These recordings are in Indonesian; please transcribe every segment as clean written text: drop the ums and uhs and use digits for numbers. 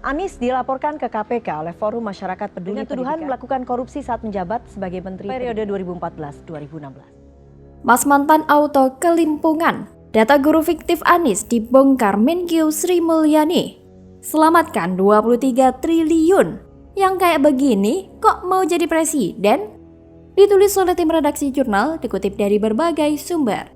Anies dilaporkan ke KPK oleh Forum Masyarakat Peduli dengan tuduhan melakukan korupsi saat menjabat sebagai Menteri periode 2014-2016. Mas mantan auto kelimpungan. Data guru fiktif Anies dibongkar Menkyu Sri Mulyani. Selamatkan 23 triliun. Yang kayak begini kok mau jadi presiden? Ditulis oleh tim redaksi jurnal, dikutip dari berbagai sumber.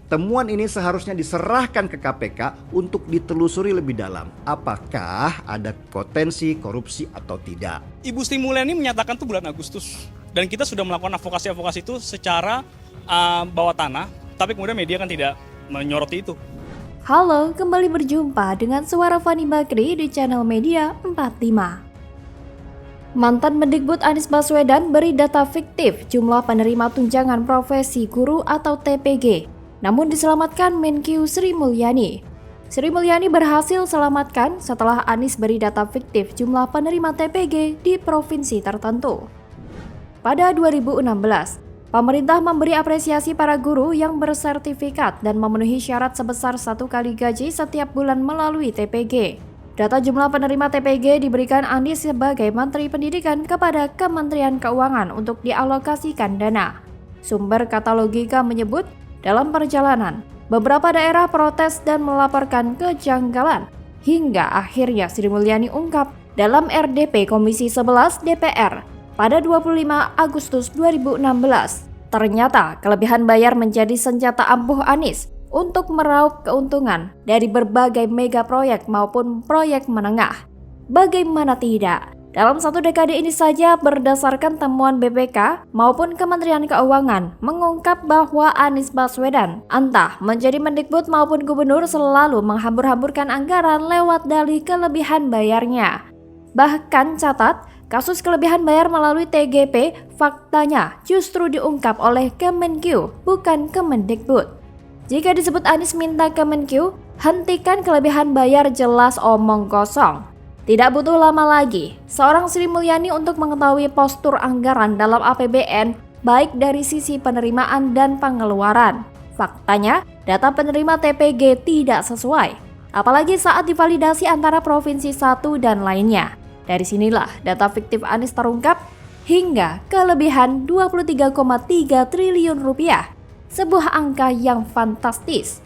Temuan ini seharusnya diserahkan ke KPK untuk ditelusuri lebih dalam. Apakah ada potensi korupsi atau tidak? Ibu Sri Mulyani menyatakan itu bulan Agustus. Dan kita sudah melakukan advokasi itu secara bawah tanah. Tapi kemudian media kan tidak menyoroti itu. Halo, kembali berjumpa dengan suara Fani Bakri di channel Media 45. Mantan Mendikbud Anies Baswedan beri data fiktif jumlah penerima tunjangan profesi guru atau TPG. Namun diselamatkan Menkyu Sri Mulyani. Sri Mulyani berhasil selamatkan setelah Anies beri data fiktif jumlah penerima TPG di provinsi tertentu. Pada 2016, pemerintah memberi apresiasi para guru yang bersertifikat dan memenuhi syarat sebesar 1 kali gaji setiap bulan melalui TPG. Data jumlah penerima TPG diberikan Anies sebagai Menteri Pendidikan kepada Kementerian Keuangan untuk dialokasikan dana. Sumber kata logika menyebut, dalam perjalanan, beberapa daerah protes dan melaporkan kejanggalan, hingga akhirnya Sri Mulyani ungkap dalam RDP Komisi 11 DPR pada 25 Agustus 2016. Ternyata kelebihan bayar menjadi senjata ampuh Anies untuk meraup keuntungan dari berbagai mega proyek maupun proyek menengah. Bagaimana tidak? Dalam 1 dekade ini saja berdasarkan temuan BPK maupun Kementerian Keuangan mengungkap bahwa Anies Baswedan entah menjadi Mendikbud maupun gubernur selalu menghambur-hamburkan anggaran lewat dalih kelebihan bayarnya. Bahkan catat, kasus kelebihan bayar melalui TGP faktanya justru diungkap oleh Kemenkyu, bukan Kemendikbud. Jika disebut Anies minta Kemenkyu, hentikan kelebihan bayar jelas omong kosong. Tidak butuh lama lagi, seorang Sri Mulyani untuk mengetahui postur anggaran dalam APBN baik dari sisi penerimaan dan pengeluaran. Faktanya, data penerima TPG tidak sesuai, apalagi saat divalidasi antara provinsi satu dan lainnya. Dari sinilah data fiktif Anies terungkap hingga kelebihan 23,3 triliun rupiah, sebuah angka yang fantastis.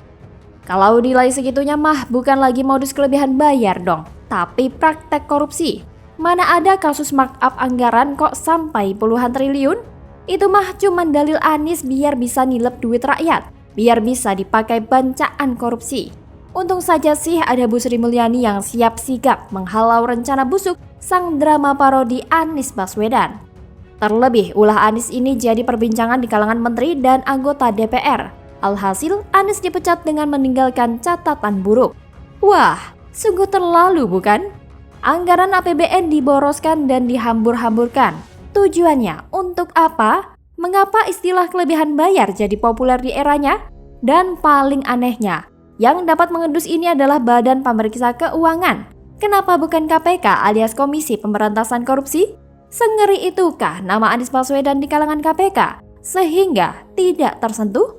Kalau nilai segitunya mah bukan lagi modus kelebihan bayar dong, tapi praktek korupsi. Mana ada kasus markup anggaran kok sampai puluhan triliun? Itu mah cuma dalil Anies biar bisa nilep duit rakyat, biar bisa dipakai bancaan korupsi. Untung saja sih ada Bu Sri Mulyani yang siap sigap menghalau rencana busuk sang drama parodi Anies Baswedan. Terlebih, ulah Anies ini jadi perbincangan di kalangan menteri dan anggota DPR. Alhasil, Anies dipecat dengan meninggalkan catatan buruk. Wah, sungguh terlalu bukan? Anggaran APBN diboroskan dan dihambur-hamburkan. Tujuannya untuk apa? Mengapa istilah kelebihan bayar jadi populer di eranya? Dan paling anehnya, yang dapat mengendus ini adalah Badan Pemeriksa Keuangan. Kenapa bukan KPK alias Komisi Pemberantasan Korupsi? Sengeri itukah nama Anies Baswedan di kalangan KPK sehingga tidak tersentuh?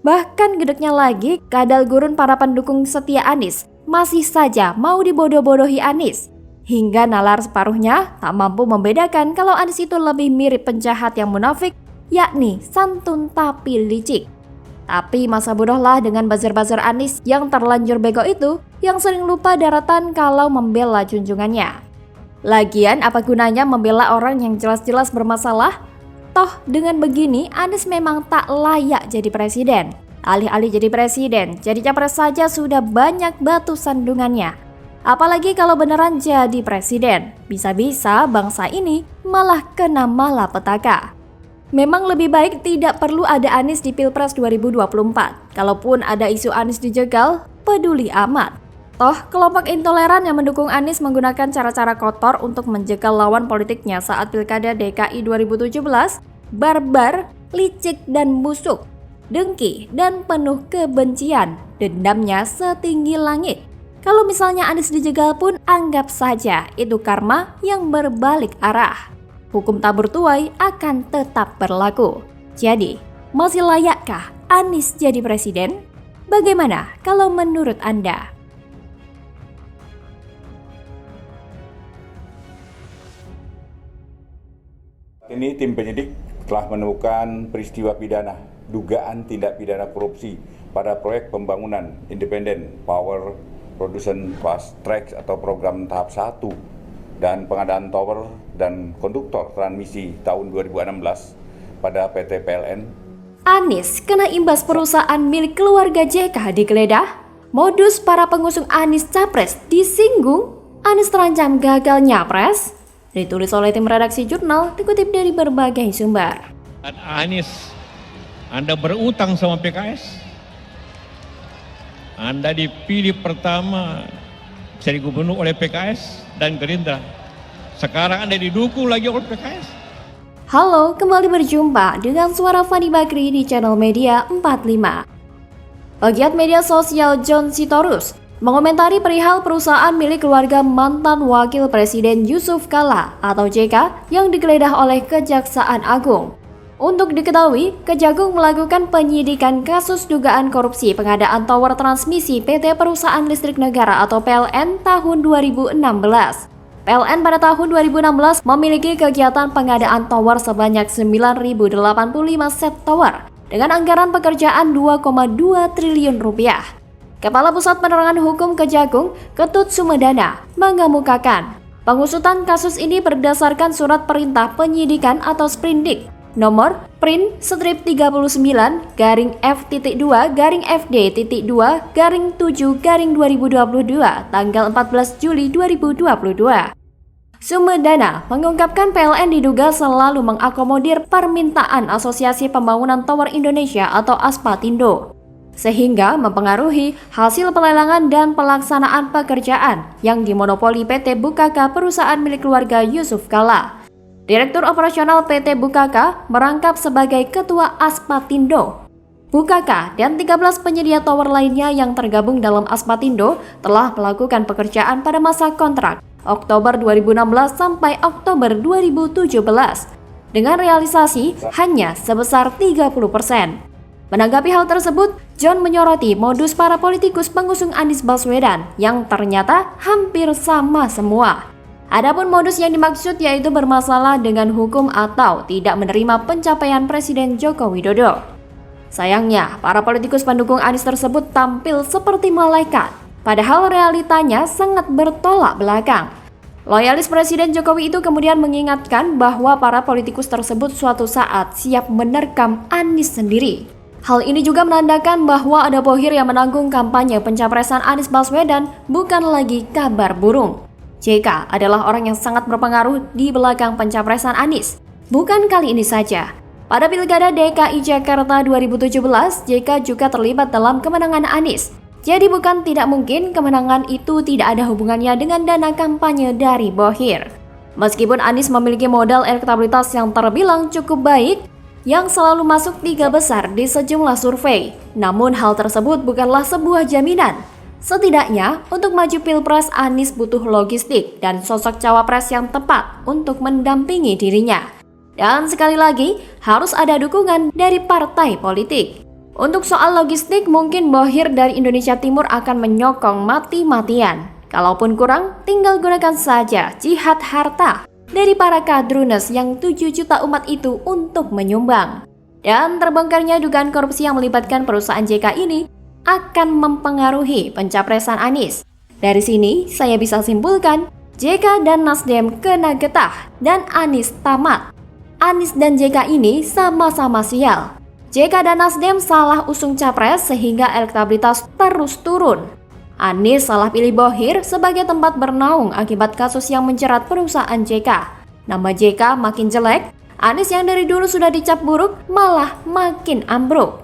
Bahkan gedeknya lagi, kadal gurun para pendukung setia Anies masih saja mau dibodoh-bodohi Anies. Hingga nalar separuhnya tak mampu membedakan kalau Anies itu lebih mirip penjahat yang munafik, yakni santun tapi licik. Tapi masa bodohlah dengan buzzer-buzzer Anies yang terlanjur bego itu, yang sering lupa daratan kalau membela junjungannya. Lagian apa gunanya membela orang yang jelas-jelas bermasalah? Toh dengan begini Anies memang tak layak jadi presiden. Alih-alih jadi presiden, jadi capres saja sudah banyak batu sandungannya. Apalagi kalau beneran jadi presiden, bisa-bisa bangsa ini malah kena malapetaka. Memang lebih baik tidak perlu ada Anies di Pilpres 2024. Kalaupun ada isu Anies dijegal, peduli amat. Toh, kelompok intoleran yang mendukung Anies menggunakan cara-cara kotor untuk menjegal lawan politiknya saat Pilkada DKI 2017, barbar, licik dan busuk, dengki dan penuh kebencian, dendamnya setinggi langit. Kalau misalnya Anies dijegal pun anggap saja itu karma yang berbalik arah. Hukum tabur tuai akan tetap berlaku. Jadi, masih layakkah Anies jadi presiden? Bagaimana kalau menurut Anda? Ini tim penyidik telah menemukan peristiwa pidana dugaan tindak pidana korupsi pada proyek pembangunan independen Power Production Fast Track atau program tahap 1 dan pengadaan tower dan konduktor transmisi tahun 2016 pada PT PLN. Anies kena imbas perusahaan milik keluarga JK digeledah. Modus para pengusung Anies Capres disinggung. Anies terancam gagal nyapres. Ditulis oleh tim redaksi jurnal, dikutip dari berbagai sumber. Anies, Anda berutang sama PKS. Anda dipilih pertama jadi gubernur oleh PKS dan Gerindra. Sekarang Anda didukung lagi oleh PKS. Halo, kembali berjumpa dengan suara Fani Bakri di channel Media 45. Pegiat media sosial John Sitorus mengomentari perihal perusahaan milik keluarga mantan Wakil Presiden Yusuf Kala atau JK yang digeledah oleh Kejaksaan Agung. Untuk diketahui, Kejagung melakukan penyidikan kasus dugaan korupsi pengadaan tower transmisi PT Perusahaan Listrik Negara atau PLN tahun 2016. PLN pada tahun 2016 memiliki kegiatan pengadaan tower sebanyak 9.085 set tower dengan anggaran pekerjaan 2,2 triliun rupiah. Kepala Pusat Penerangan Hukum Kejagung, Ketut Sumedana, mengemukakan pengusutan kasus ini berdasarkan surat perintah penyidikan atau sprindik nomor Prin/F-2/F-D-2/FD-7/2022 tanggal 14 Juli 2022. Sumedana mengungkapkan PLN diduga selalu mengakomodir permintaan Asosiasi Pembangunan Tower Indonesia atau ASPATindo, sehingga mempengaruhi hasil pelelangan dan pelaksanaan pekerjaan yang dimonopoli PT Bukaka perusahaan milik keluarga Yusuf Kala. Direktur Operasional PT Bukaka merangkap sebagai Ketua ASPATindo. Bukaka dan 13 penyedia tower lainnya yang tergabung dalam ASPATindo telah melakukan pekerjaan pada masa kontrak Oktober 2016 sampai Oktober 2017 dengan realisasi hanya sebesar 30%. Menanggapi hal tersebut, John menyoroti modus para politikus pengusung Anies Baswedan yang ternyata hampir sama semua. Adapun modus yang dimaksud yaitu bermasalah dengan hukum atau tidak menerima pencapaian Presiden Joko Widodo. Sayangnya, para politikus pendukung Anies tersebut tampil seperti malaikat, padahal realitanya sangat bertolak belakang. Loyalis Presiden Jokowi itu kemudian mengingatkan bahwa para politikus tersebut suatu saat siap menerkam Anies sendiri. Hal ini juga menandakan bahwa ada bohir yang menanggung kampanye pencapresan Anies Baswedan bukan lagi kabar burung. JK adalah orang yang sangat berpengaruh di belakang pencapresan Anies. Bukan kali ini saja. Pada Pilkada DKI Jakarta 2017, JK juga terlibat dalam kemenangan Anies. Jadi bukan tidak mungkin kemenangan itu tidak ada hubungannya dengan dana kampanye dari bohir. Meskipun Anies memiliki modal elektabilitas yang terbilang cukup baik, yang selalu masuk 3 besar di sejumlah survei, namun hal tersebut bukanlah sebuah jaminan. Setidaknya, untuk maju Pilpres, Anies butuh logistik dan sosok cawapres yang tepat untuk mendampingi dirinya. Dan sekali lagi, harus ada dukungan dari partai politik. Untuk soal logistik, mungkin bohir dari Indonesia Timur akan menyokong mati-matian. Kalaupun kurang, tinggal gunakan saja jihad harta dari para kadrunes yang 7 juta umat itu untuk menyumbang. Dan terbongkarnya dugaan korupsi yang melibatkan perusahaan JK ini akan mempengaruhi pencapresan Anies. Dari sini, saya bisa simpulkan, JK dan Nasdem kena getah dan Anies tamat. Anies dan JK ini sama-sama sial. JK dan Nasdem salah usung capres sehingga elektabilitas terus turun. Anies salah pilih bohir sebagai tempat bernaung akibat kasus yang menjerat perusahaan JK. Nama JK makin jelek, Anies yang dari dulu sudah dicap buruk malah makin ambruk.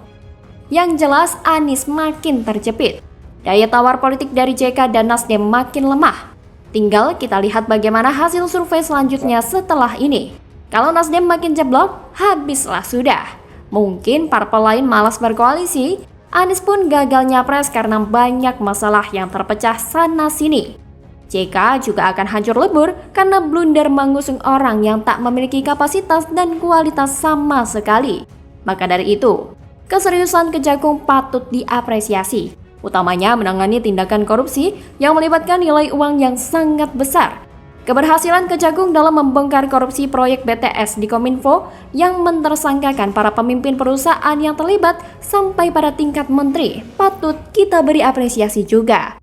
Yang jelas Anies makin terjepit. Daya tawar politik dari JK dan Nasdem makin lemah. Tinggal kita lihat bagaimana hasil survei selanjutnya setelah ini. Kalau Nasdem makin jeblok, habislah sudah. Mungkin parpol lain malas berkoalisi, Anies pun gagal nyapres karena banyak masalah yang terpecah sana-sini. JK juga akan hancur lebur karena blunder mengusung orang yang tak memiliki kapasitas dan kualitas sama sekali. Maka dari itu, keseriusan Kejagung patut diapresiasi, utamanya menangani tindakan korupsi yang melibatkan nilai uang yang sangat besar. Keberhasilan Kejagung dalam membongkar korupsi proyek BTS di Kominfo yang mentersangkakan para pemimpin perusahaan yang terlibat sampai pada tingkat menteri patut kita beri apresiasi juga.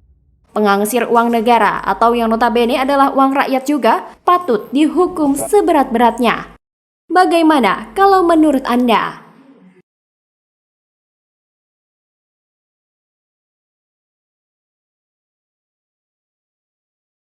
Pengangsir uang negara atau yang notabene adalah uang rakyat juga patut dihukum seberat-beratnya. Bagaimana kalau menurut Anda?